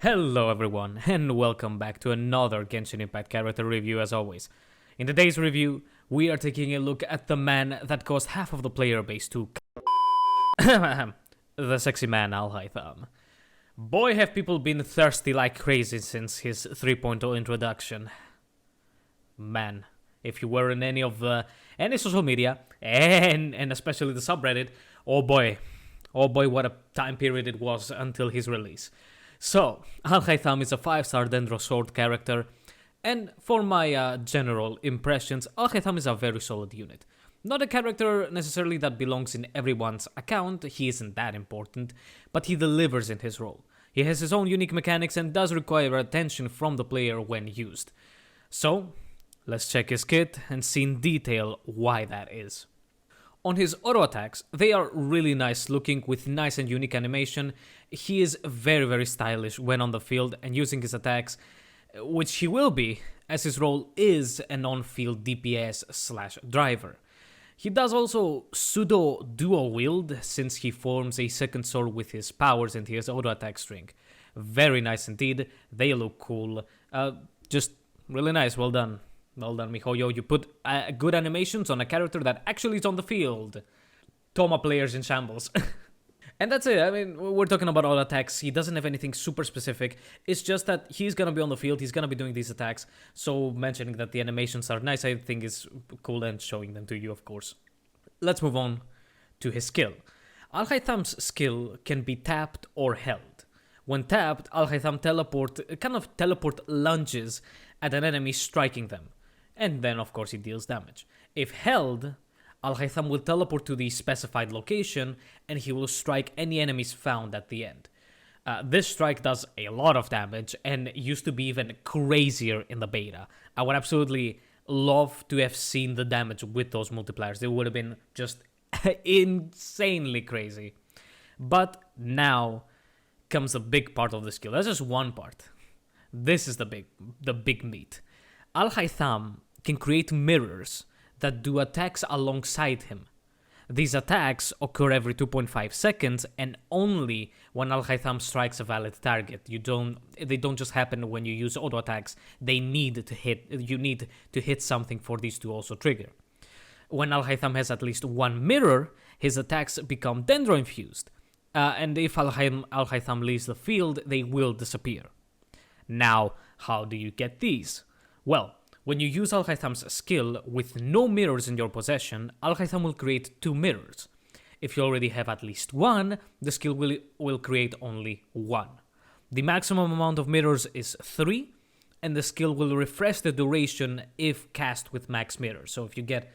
Hello everyone, and welcome back to another Genshin Impact character review as always. In today's review, we are taking a look at the man that caused half of the player base to the sexy man Alhaitham. Boy, have people been thirsty like crazy since his 3.0 introduction. Man, if you were in any social media, and especially the subreddit, oh boy, what a time period it was until his release. So, Alhaitham is a 5-star Dendro Sword character, and for my general impressions, Alhaitham is a very solid unit. Not a character necessarily that belongs in everyone's account, he isn't that important, but he delivers in his role. He has his own unique mechanics and does require attention from the player when used. So, let's check his kit and see in detail why that is. On his auto attacks, they are really nice looking with nice and unique animation. He is very stylish when on the field and using his attacks, which he will be, as his role is an on-field DPS/driver. He does also pseudo dual wield since he forms a second sword with his powers and his auto attack string. Very nice indeed, they look cool, just really nice, well done. Well done, mijo. You put good animations on a character that actually is on the field. Toma players in shambles. And that's it. I mean, we're talking about all attacks. He doesn't have anything super specific. It's just that he's gonna be on the field. He's gonna be doing these attacks. So mentioning that the animations are nice, I think is cool, and showing them to you, of course. Let's move on to his skill. Alhaitham's skill can be tapped or held. When tapped, Alhaitham teleport lunges at an enemy, striking them. And then, of course, he deals damage. If held, Alhaitham will teleport to the specified location, and he will strike any enemies found at the end. This strike does a lot of damage, and used to be even crazier in the beta. I would absolutely love to have seen the damage with those multipliers. They would have been just insanely crazy. But now comes a big part of the skill. That's just one part. This is the big meat. Alhaitham can create mirrors that do attacks alongside him. These attacks occur every 2.5 seconds and only when Alhaitham strikes a valid target. They don't just happen when you use auto attacks. You need to hit something for these to also trigger. When Alhaitham has at least one mirror, his attacks become Dendro infused. And if Alhaitham leaves the field, they will disappear. Now, how do you get these? Well, when you use Alhaitham's skill with no mirrors in your possession, Alhaitham will create 2 mirrors. If you already have at least one, the skill will create only 1. The maximum amount of mirrors is 3, and the skill will refresh the duration if cast with max mirrors. So if you get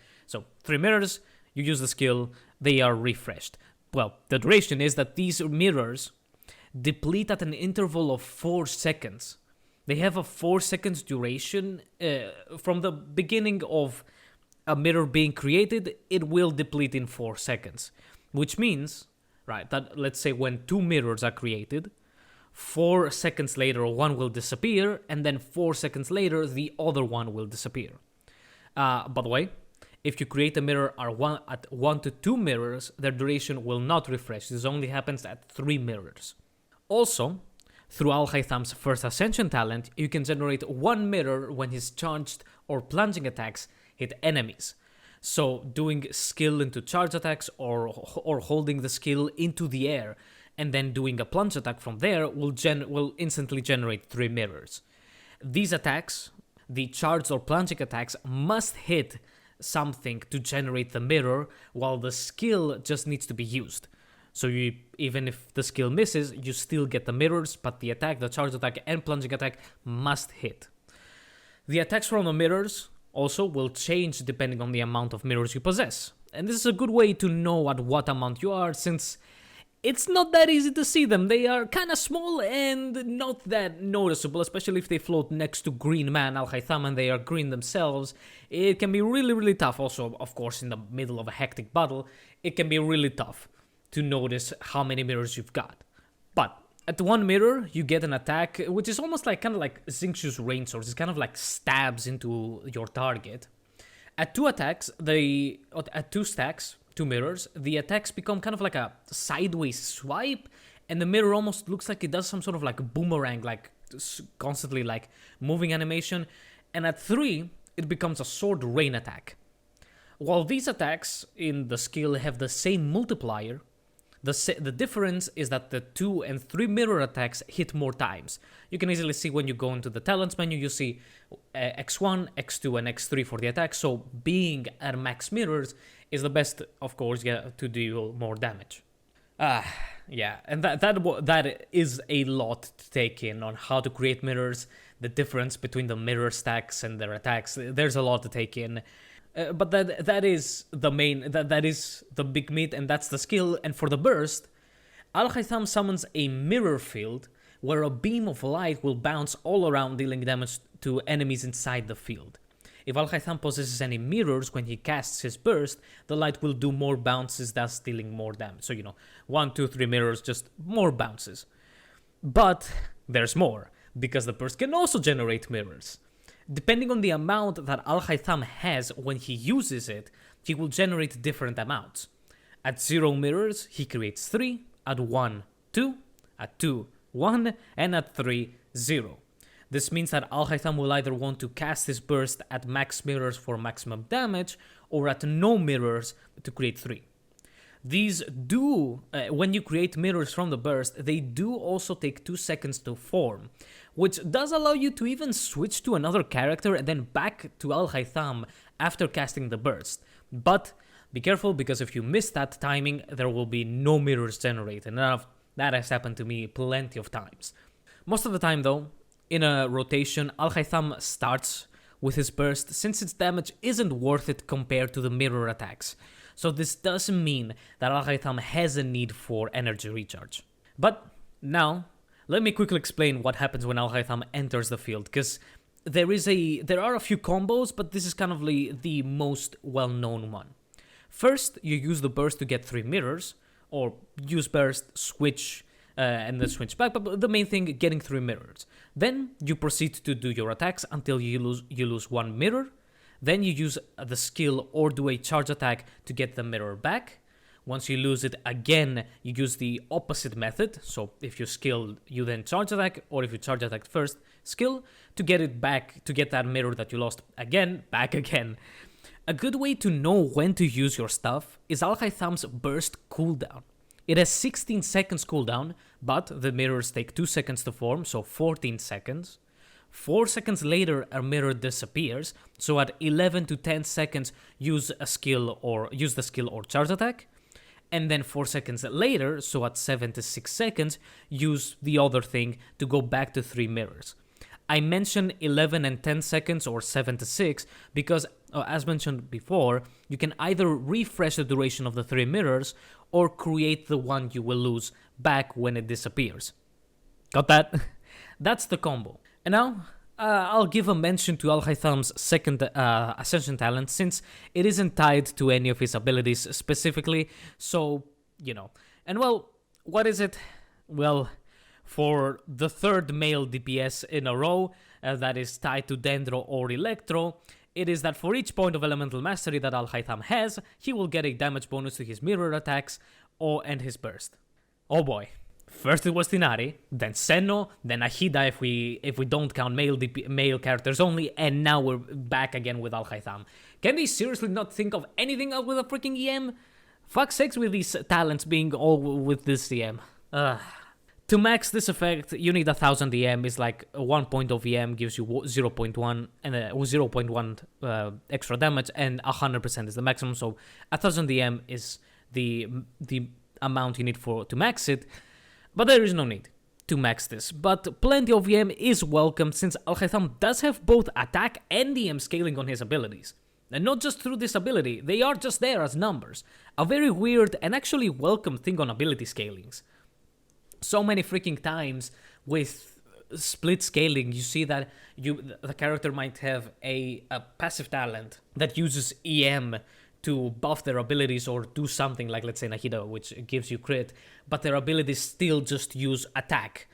3 mirrors, you use the skill, they are refreshed. Well, the duration is that these mirrors deplete at an interval of 4 seconds. They have a 4 seconds duration. From the beginning of a mirror being created, it will deplete in 4 seconds. Which means, right, that let's say when 2 mirrors are created, 4 seconds later one will disappear, and then 4 seconds later the other one will disappear. By the way, if you create a mirror at 1 to 2 mirrors, their duration will not refresh. This only happens at 3 mirrors. Also, through Alhaitham's first Ascension talent, you can generate 1 mirror when his charged or plunging attacks hit enemies. So doing skill into charge attacks or holding the skill into the air and then doing a plunge attack from there will instantly generate 3 mirrors. These attacks, the charged or plunging attacks, must hit something to generate the mirror, while the skill just needs to be used. So even if the skill misses, you still get the mirrors, but the attack, the charge attack and plunging attack must hit. The attacks from the mirrors also will change depending on the amount of mirrors you possess. And this is a good way to know at what amount you are, since it's not that easy to see them. They are kind of small and not that noticeable, especially if they float next to green man Alhaitham and they are green themselves. It can be really tough. Also, of course, in the middle of a hectic battle, it can be really tough to notice how many mirrors you've got. But at 1 mirror, you get an attack, which is almost like Xingqiu's rain source. It's kind of like stabs into your target. At 2 attacks, at 2 stacks, 2 mirrors, the attacks become kind of like a sideways swipe, and the mirror almost looks like it does some sort of like boomerang, like constantly like moving animation. And at 3, it becomes a sword rain attack. While these attacks in the skill have the same multiplier, the difference is that the 2 and 3 mirror attacks hit more times. You can easily see when you go into the talents menu, you see X1, X2, and X3 for the attack. So being at max mirrors is the best, of course, to deal more damage. Yeah, and that is a lot to take in on how to create mirrors, the difference between the mirror stacks and their attacks. There's a lot to take in. But that is the main, that is the big meat, and that's the skill. And for the burst, Alhaitham summons a mirror field where a beam of light will bounce all around, dealing damage to enemies inside the field. If Alhaitham possesses any mirrors when he casts his burst, the light will do more bounces, thus dealing more damage. So, 1, 2, 3 mirrors, just more bounces. But there's more, because the burst can also generate mirrors. Depending on the amount that Alhaitham has when he uses it, he will generate different amounts. At 0 mirrors, he creates 3, at 1, 2, at 2, 1, and at 3, 0. This means that Alhaitham will either want to cast his burst at max mirrors for maximum damage, or at no mirrors to create 3. These do, when you create mirrors from the burst, they do also take 2 seconds to form, which does allow you to even switch to another character and then back to Alhaitham after casting the burst. But be careful, because if you miss that timing, there will be no mirrors generated. And that has happened to me plenty of times. Most of the time though, in a rotation, Alhaitham starts with his burst, since its damage isn't worth it compared to the mirror attacks. So this doesn't mean that Alhaitham has a need for energy recharge. But now, let me quickly explain what happens when Alhaitham enters the field, because there are a few combos, but this is kind of the most well-known one. First, you use the burst to get 3 mirrors, or use burst, switch, and then switch back, but the main thing, getting 3 mirrors. Then you proceed to do your attacks until you lose 1 mirror. Then you use the skill or do a charge attack to get the mirror back. Once you lose it again, you use the opposite method. So if you skill, you then charge attack, or if you charge attack first, skill, to get it back, to get that mirror that you lost again, back again. A good way to know when to use your stuff is Alhaitham's burst cooldown. It has 16 seconds cooldown, but the mirrors take 2 seconds to form, so 14 seconds. 4 seconds later, a mirror disappears, so at 11 to 10 seconds, use the skill or charge attack. And then 4 seconds later, so at 7 to 6 seconds, use the other thing to go back to 3 mirrors. I mentioned 11 and 10 seconds or 7 to 6 because, as mentioned before, you can either refresh the duration of the 3 mirrors or create the one you will lose back when it disappears. Got that? That's the combo. And now, I'll give a mention to Alhaitham's second Ascension talent, since it isn't tied to any of his abilities specifically, so, And well, what is it? Well, for the third male DPS in a row that is tied to Dendro or Electro, it is that for each point of elemental mastery that Alhaitham has, he will get a damage bonus to his mirror attacks and his burst. Oh boy. First it was Tinari, then Senno, then Ahida if we don't count male characters only, and now we're back again with Alhaitham. Can they seriously not think of anything else with a freaking EM? Fuck sakes with these talents being all with this EM. To max this effect, you need 1000 EM, is like 1 point of EM gives you 0.1 and 0.1 extra damage, and 100% is the maximum, so 1000 EM is the amount you need to max it. But there is no need to max this, but plenty of EM is welcome since Alhaitham does have both attack and EM scaling on his abilities. And not just through this ability, they are just there as numbers. A very weird and actually welcome thing on ability scalings. So many freaking times with split scaling, you see that the character might have a passive talent that uses EM to buff their abilities or do something like, let's say, Nahida, which gives you crit, but their abilities still just use attack.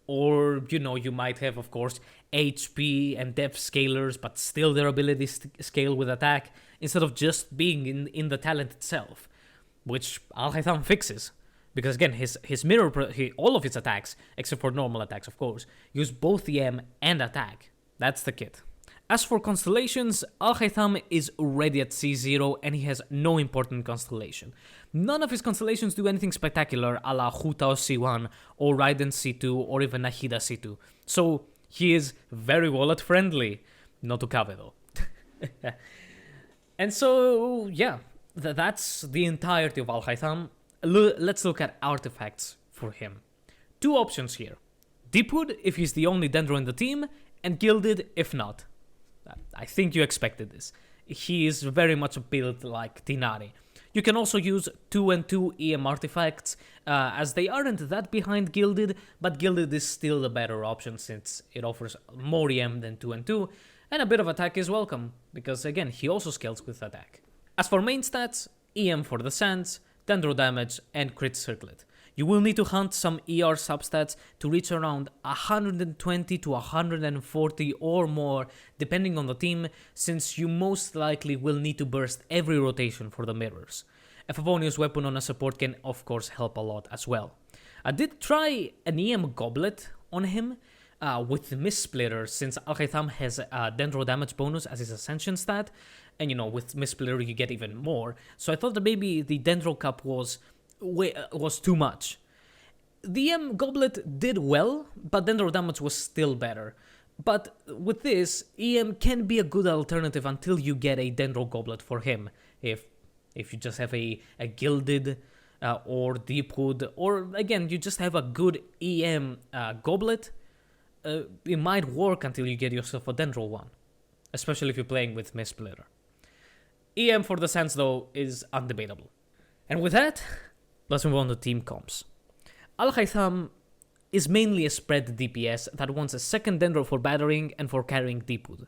Or, you might have, of course, HP and depth scalers, but still their abilities scale with attack, instead of just being in the talent itself, which Alhaitham fixes. Because again, his all of his attacks, except for normal attacks, of course, use both EM and attack. That's the kit. As for constellations, Alhaitham is already at C0 and he has no important constellation. None of his constellations do anything spectacular a la Hutao C1 or Raiden C2 or even Nahida C2. So he is very wallet friendly. Not to Kaveh though. And so, yeah, that's the entirety of Alhaitham. Let's look at artifacts for him. Two options here. Deepwood if he's the only Dendro in the team, and Gilded if not. I think you expected this. He is very much built like Tinari. You can also use 2 and 2 EM artifacts, as they aren't that behind Gilded, but Gilded is still the better option since it offers more EM than 2 and 2, and a bit of attack is welcome, because again, he also scales with attack. As for main stats, EM for the Sands, Dendro damage, and crit circlet. You will need to hunt some ER substats to reach around 120 to 140 or more, depending on the team, since you most likely will need to burst every rotation for the mirrors. A Favonius weapon on a support can of course help a lot as well. I did try an EM goblet on him with the Mist Splitter, since Alhaitham has a Dendro damage bonus as his Ascension stat, and with Mist Splitter you get even more, so I thought that maybe the Dendro Cup was too much. The EM Goblet did well, but Dendro damage was still better. But with this, EM can be a good alternative until you get a Dendro Goblet for him. If you just have a Gilded or Deepwood, or again, you just have a good EM Goblet, it might work until you get yourself a Dendro one. Especially if you're playing with Mist Splitter. EM for the Sands though is undebatable. And with that, let's move on to team comps. Alhaitham is mainly a spread DPS that wants a second Dendro for battering and for carrying Deepwood.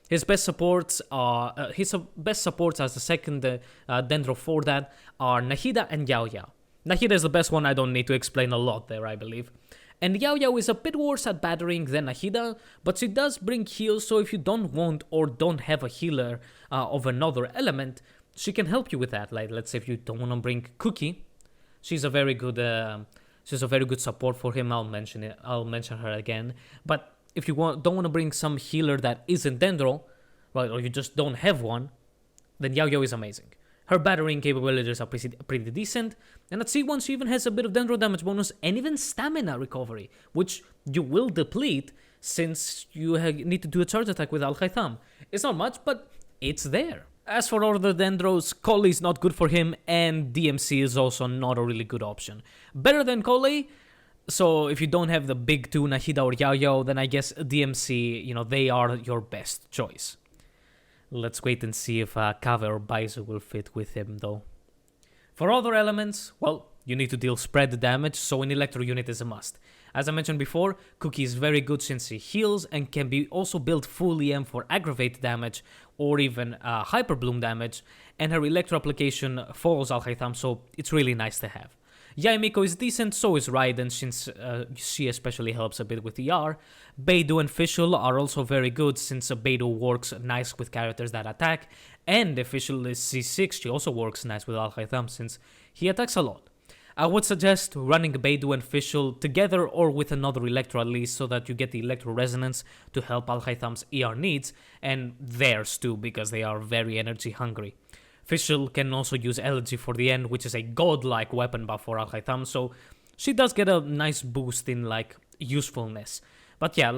His best supports are as the second Dendro for that are Nahida and Yao Yao. Nahida is the best one, I don't need to explain a lot there, I believe. And Yao Yao is a bit worse at battering than Nahida, but she does bring heals, so if you don't want or don't have a healer of another element, she can help you with that. Like, let's say if you don't want to bring Cookie, she's a very good support for him. I'll mention her again. But if you don't want to bring some healer that isn't Dendro, right, or you just don't have one, then Yao Yao is amazing. Her battering capabilities are pretty decent, and at C1 she even has a bit of Dendro damage bonus and even stamina recovery, which you will deplete since you need to do a charge attack with Alhaitham. It's not much, but it's there. As for other Dendros, Collei is not good for him, and DMC is also not a really good option. Better than Collei, so if you don't have the big two, Nahida or Yao Yao, then I guess DMC, they are your best choice. Let's wait and see if Kaveh or Baizu will fit with him though. For other elements, well, you need to deal spread damage, so an Electro unit is a must. As I mentioned before, Cookie is very good since he heals and can be also built full EM for aggravate damage or even Hyper Bloom damage, and her Electro application follows Alhaitham, so it's really nice to have. Yaimiko is decent, so is Raiden, since she especially helps a bit with ER. Beidou and Fischl are also very good, since Beidou works nice with characters that attack, and if Fischl is C6, she also works nice with Alhaitham, since he attacks a lot. I would suggest running Beidou and Fischl together or with another Electro at least, so that you get the Electro Resonance to help Alhaitham's ER needs, and theirs too, because they are very energy hungry. Fischl can also use Elegy for the end, which is a godlike weapon buff for Alhaitham, so she does get a nice boost in usefulness. But yeah,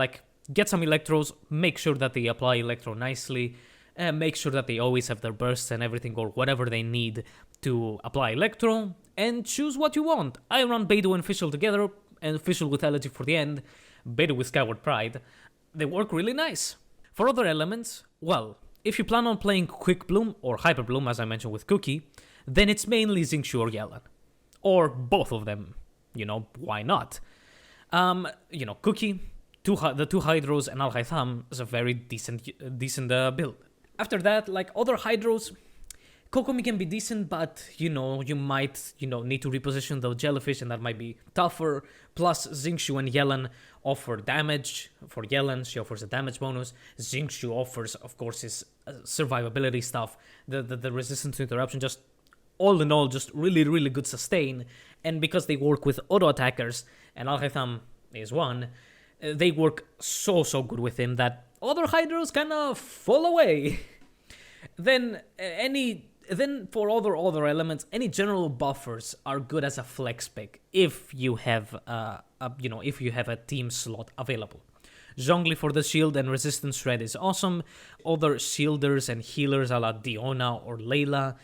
get some Electros, make sure that they apply Electro nicely, and make sure that they always have their bursts and everything or whatever they need to apply Electro, and choose what you want. I run Beidou and Fischl together, and Fischl with Elegy for the end, Beidou with Skyward Pride. They work really nice. For other elements, well, if you plan on playing Quick Bloom or Hyper Bloom, as I mentioned with Cookie, then it's mainly Xingqiu or Yelan. Or both of them. Why not? Cookie, the two Hydros and Alhaitham is a very decent build. After that, other Hydros, Kokomi can be decent, but, you might, need to reposition the Jellyfish, and that might be tougher. Plus, Xingqiu and Yelan offer damage. For Yelan, she offers a damage bonus. Xingqiu offers, of course, his survivability stuff. The resistance to interruption, just all in all, just really, really good sustain. And because they work with auto attackers, and Alhaitham is one, they work so good with him that other Hydros kind of fall away. Then for other elements, any general buffers are good as a flex pick if you have a team slot available. Zhongli for the shield and resistance shred is awesome. Other shielders and healers a la Diona or Layla,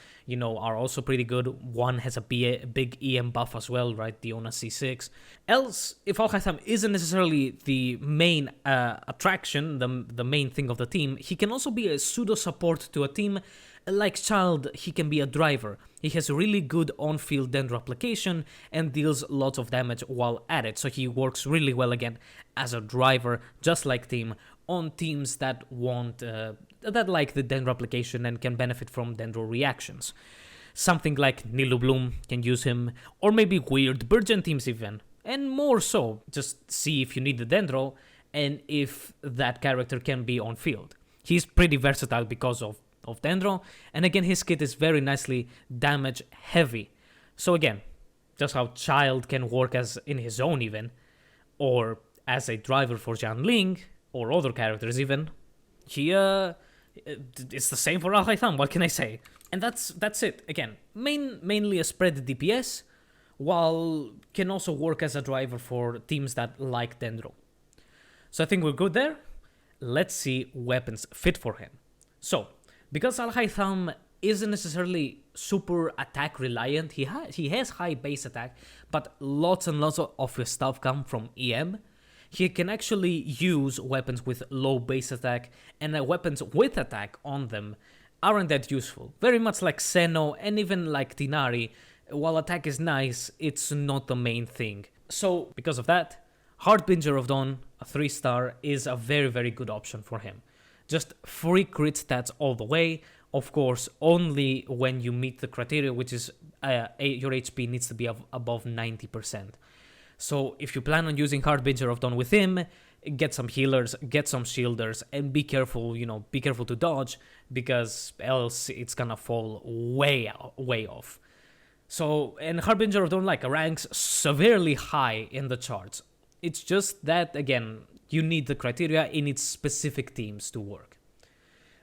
are also pretty good. One has a big EM buff as well, right? Diona C6. Else, if Alhaitham isn't necessarily the main attraction, the main thing of the team, he can also be a pseudo support to a team. Like Child, he can be a driver. He has really good on-field Dendro application and deals lots of damage while at it, so he works really well again as a driver, just like Team, on teams that that like the Dendro application and can benefit from Dendro reactions. Something like Nilubloom can use him, or maybe weird Burgen teams even, and more so, just see if you need the Dendro and if that character can be on field. He's pretty versatile because of Dendro, and again his kit is very nicely damage heavy. So again, just how Child can work as in his own even, or as a driver for Jianling, or other characters even, it's the same for Alhaitham, what can I say? And that's it. Again, mainly a spread DPS, while can also work as a driver for teams that like Dendro. So I think we're good there. Let's see weapons fit for him. So, because Alhaitham isn't necessarily super attack reliant, he has high base attack, but lots and lots of his stuff come from EM. He can actually use weapons with low base attack, and weapons with attack on them aren't that useful. Very much like Seno and even like Tinari, while attack is nice, it's not the main thing. So, because of that, Harbinger of Dawn, a 3-star, is a very, very good option for him. Just free crit stats all the way, of course, only when you meet the criteria, which is your HP needs to be above 90%. So if you plan on using Harbinger of Dawn with him, get some healers, get some shielders, and be careful to dodge, because else it's gonna fall way off. So, and Harbinger of Dawn ranks severely high in the charts. It's just that, again, you need the criteria, it needs specific teams to work.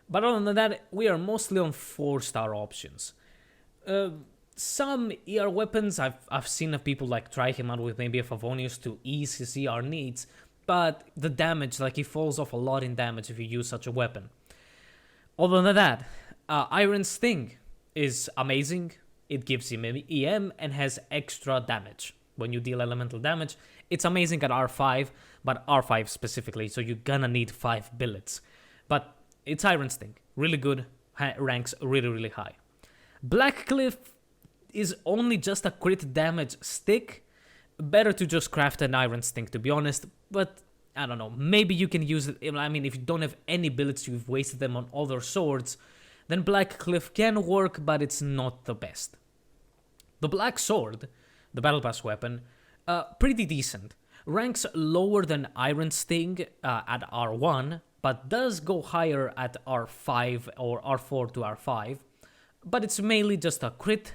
But other than that, we are mostly on 4-star options. Some ER weapons, I've seen people try him out with maybe a Favonius to ease his ER needs, but the damage, he falls off a lot in damage if you use such a weapon. Other than that, Iron Sting is amazing. It gives him EM and has extra damage. When you deal elemental damage, it's amazing at R5, but R5 specifically, so you're gonna need 5 billets. But it's Iron Sting, really good, ranks really, really high. Blackcliff is only just a crit damage stick. Better to just craft an Iron Sting, to be honest, but I don't know, maybe you can use it. I mean, if you don't have any billets, you've wasted them on other swords, then Blackcliff can work, but it's not the best. The Black Sword, the Battle Pass weapon, pretty decent. Ranks lower than Iron Sting at R1, but does go higher at R5 or R4 to R5. But it's mainly just a crit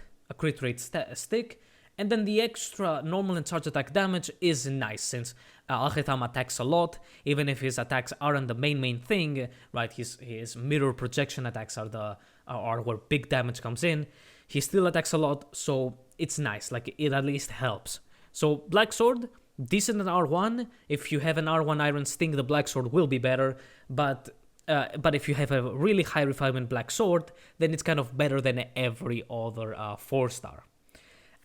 rate stick, and then the extra normal and charge attack damage is nice, since Alhaitham attacks a lot, even if his attacks aren't the main thing, right? His mirror projection attacks are where big damage comes in. He still attacks a lot, so it's nice, it at least helps. So Black Sword, decent at R1. If you have an R1 Iron Sting, the Black Sword will be better, but if you have a really high refinement Black Sword, then it's kind of better than every other 4-star.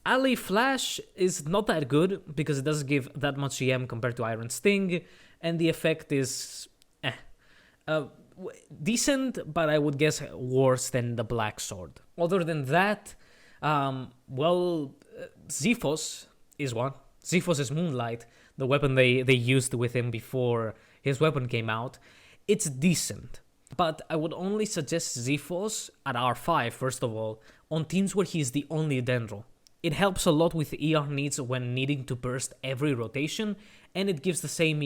Ali Flash is not that good, because it doesn't give that much EM compared to Iron Sting, and the effect is decent, but I would guess worse than the Black Sword. Other than that, Xiphos is one. Xiphos is Moonlight, the weapon they used with him before his weapon came out. It's decent, but I would only suggest Xiphos at R5, first of all, on teams where he's the only Dendro. It helps a lot with ER needs when needing to burst every rotation, and it gives the same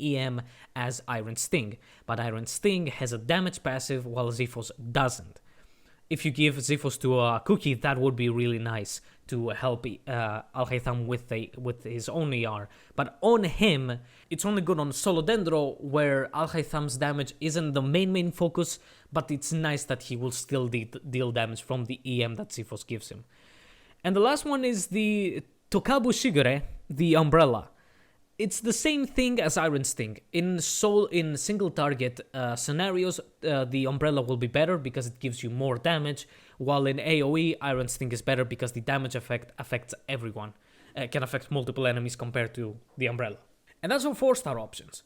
EM as Iron Sting, but Iron Sting has a damage passive while Xiphos doesn't. if you give Xiphos to a Cookie, that would be really nice to help Alhaitham with his own ER. But on him, it's only good on solo Dendro, where Alhaitham's damage isn't the main focus, but it's nice that he will still deal damage from the EM that Xiphos gives him. And the last one is the Tokabu Shigure, the Umbrella. It's the same thing as Iron Sting. In single target scenarios, the Umbrella will be better because it gives you more damage, while in AoE, Iron Sting is better because the damage effect affects everyone. Can affect multiple enemies compared to the Umbrella. And that's for 4-star options.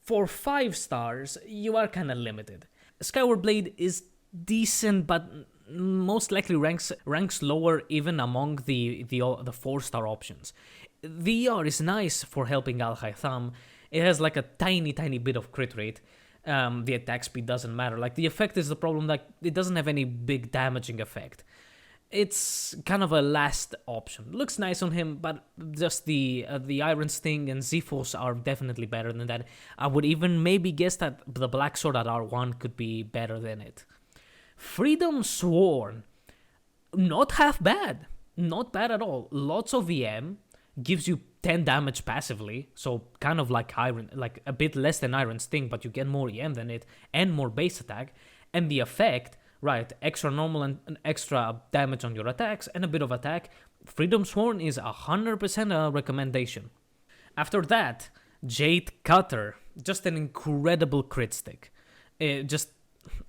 For 5 stars, you are kinda limited. Skyward Blade is decent, but most likely ranks lower even among the 4-star options. The ER is nice for helping Alhaitham. It has like a tiny bit of crit rate. The attack speed doesn't matter. Like, the effect is the problem, like, it doesn't have any big damaging effect. It's kind of a last option. Looks nice on him, but just the Iron Sting and Xiphos are definitely better than that. I would even maybe guess that the Black Sword at R1 could be better than it. Freedom Sworn, not half bad. Not bad at all. Lots of EM. Gives you 10 damage passively, so kind of like a bit less than Iron Sting, but you get more EM than it, and more base attack. And the effect, right, extra normal and extra damage on your attacks, and a bit of attack. Freedom Sworn is 100% a recommendation. After that, Jade Cutter, just an incredible crit stick. Just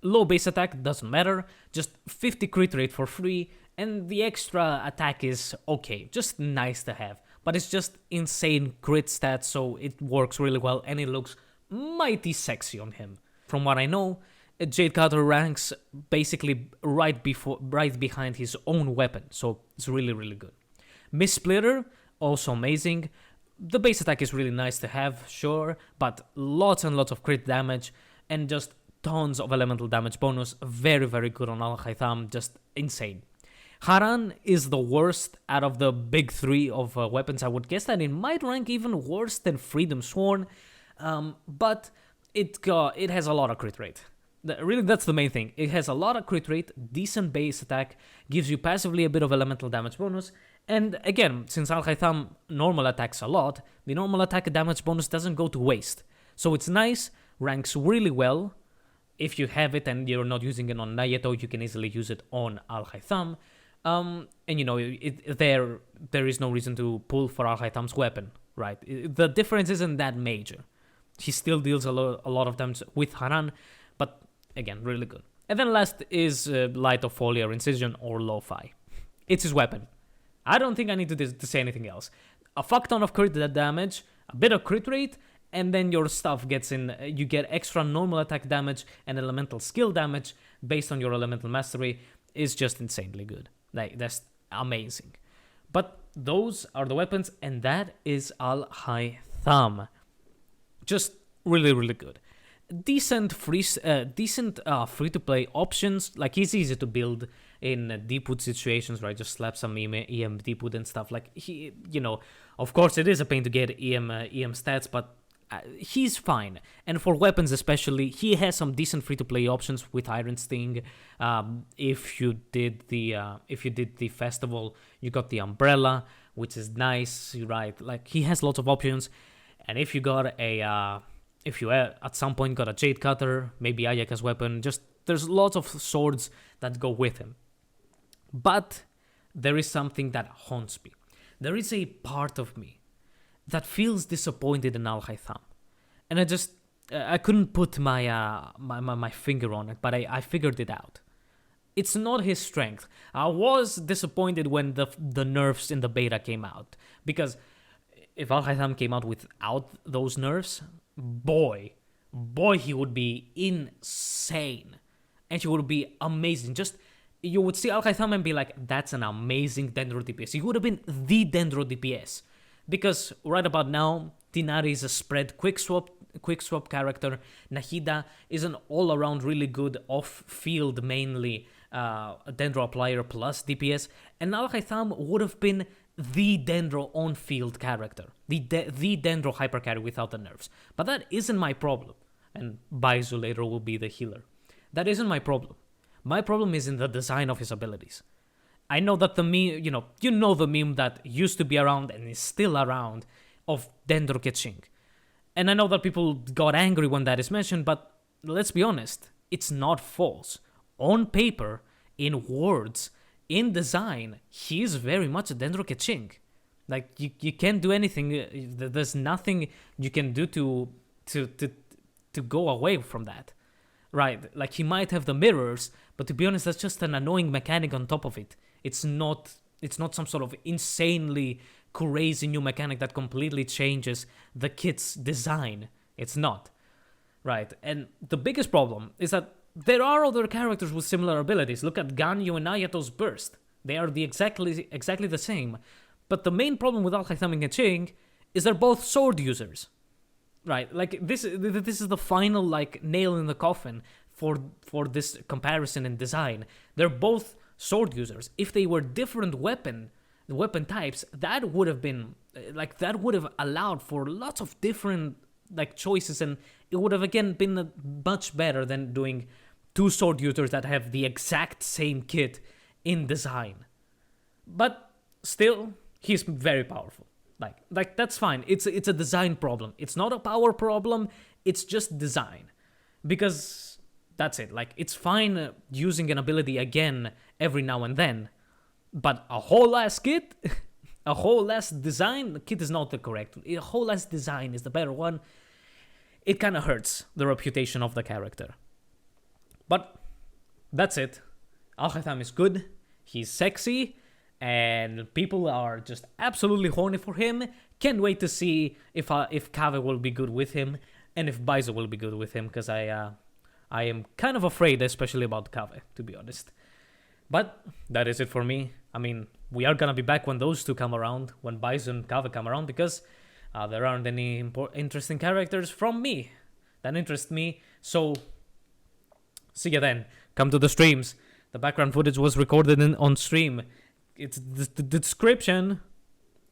low base attack, doesn't matter, just 50 crit rate for free, and the extra attack is okay, just nice to have. But it's just insane crit stats, so it works really well, and it looks mighty sexy on him. From what I know, Jade Cutter ranks basically right behind his own weapon, so it's really good. Miss Splitter, also amazing. The base attack is really nice to have, sure, but lots and lots of crit damage, and just tons of elemental damage bonus. Very good on Alhaitham, just insane. Haran is the worst out of the big 3 of weapons. I would guess that it might rank even worse than Freedom Sworn, but it has a lot of crit rate. Really, that's the main thing. It has a lot of crit rate, decent base attack, gives you passively a bit of elemental damage bonus, and again, since Alhaitham normal attacks a lot, the normal attack damage bonus doesn't go to waste. So it's nice, ranks really well. If you have it and you're not using it on Nayeto, you can easily use it on Alhaitham. And you know, there is no reason to pull for Alhaitham's weapon, right? The difference isn't that major. He still deals a lot of damage with Haran, but again, really good. And then last is Light of Foliar Incision or Lo-Fi. It's his weapon. I don't think I need to say anything else. A fuck ton of crit damage, a bit of crit rate, and then your stuff gets in. You get extra normal attack damage and elemental skill damage based on your elemental mastery. Is just insanely good. Like, that's amazing. But those are the weapons, and that is Alhaitham. Just really good. Decent free-to-play options. Like, he's easy to build in deep wood situations, right? Just slap some EM deep wood and stuff. Like, he, you know, of course it is a pain to get EM stats, but he's fine. And for weapons especially, he has some decent free-to-play options with Iron Sting. If you did the festival, you got the Umbrella, which is nice, right? Like, he has lots of options. And if you got if you at some point got a Jade Cutter, maybe Ayaka's weapon, just there's lots of swords that go with him. But there is something that haunts me. There is a part of me that feels disappointed in Alhaitham. And I couldn't put my finger on it, but I figured it out. It's not his strength. I was disappointed when the nerfs in the beta came out, because if Alhaitham came out without those nerfs, boy, he would be insane. And he would be amazing. Just, you would see Alhaitham and be like, that's an amazing Dendro DPS. He would have been the Dendro DPS. Because right about now, Tinari is a spread quick swap character. Nahida is an all-around really good off-field, mainly Dendro applier plus DPS. And Alhaitham would have been the Dendro on-field character. The Dendro hypercarry without the nerfs. But that isn't my problem. And Baizu later will be the healer. That isn't my problem. My problem is in the design of his abilities. I know that the meme, you know the meme that used to be around and is still around of Dendro Ketching. And I know that people got angry when that is mentioned, but let's be honest, it's not false. On paper, in words, in design, he is very much a Dendro Ketching. Like, you can't do anything, there's nothing you can do to go away from that. Right, like he might have the mirrors, but to be honest, that's just an annoying mechanic on top of it. It's not some sort of insanely crazy new mechanic that completely changes the kit's design. It's not. Right, and the biggest problem is that there are other characters with similar abilities. Look at Ganyu and Ayato's Burst. They are exactly the same. But the main problem with Alhaitham and Genshin is they're both sword users. Right, like this is the final like nail in the coffin for this comparison in design. They're both sword users. If they were different weapon types, that would have allowed for lots of different like choices, and it would have again been much better than doing two sword users that have the exact same kit in design. But still, he's very powerful. Like that's fine. It's a design problem. It's not a power problem. It's just design. Because that's it. Like, it's fine using an ability again every now and then. But a whole ass kit, a whole ass design, the kit is not the correct one. A whole ass design is the better one. It kind of hurts the reputation of the character. But that's it. Alhaitham is good. He's sexy. And people are just absolutely horny for him. Can't wait to see if Kaveh will be good with him, and if Baizo will be good with him, because I am kind of afraid, especially about Kaveh, to be honest. But that is it for me. I mean, we are gonna be back when those two come around, when Baizo and Kaveh come around, because there aren't any interesting characters from me that interest me. So, see ya then. Come to the streams. The background footage was recorded on stream. It's the description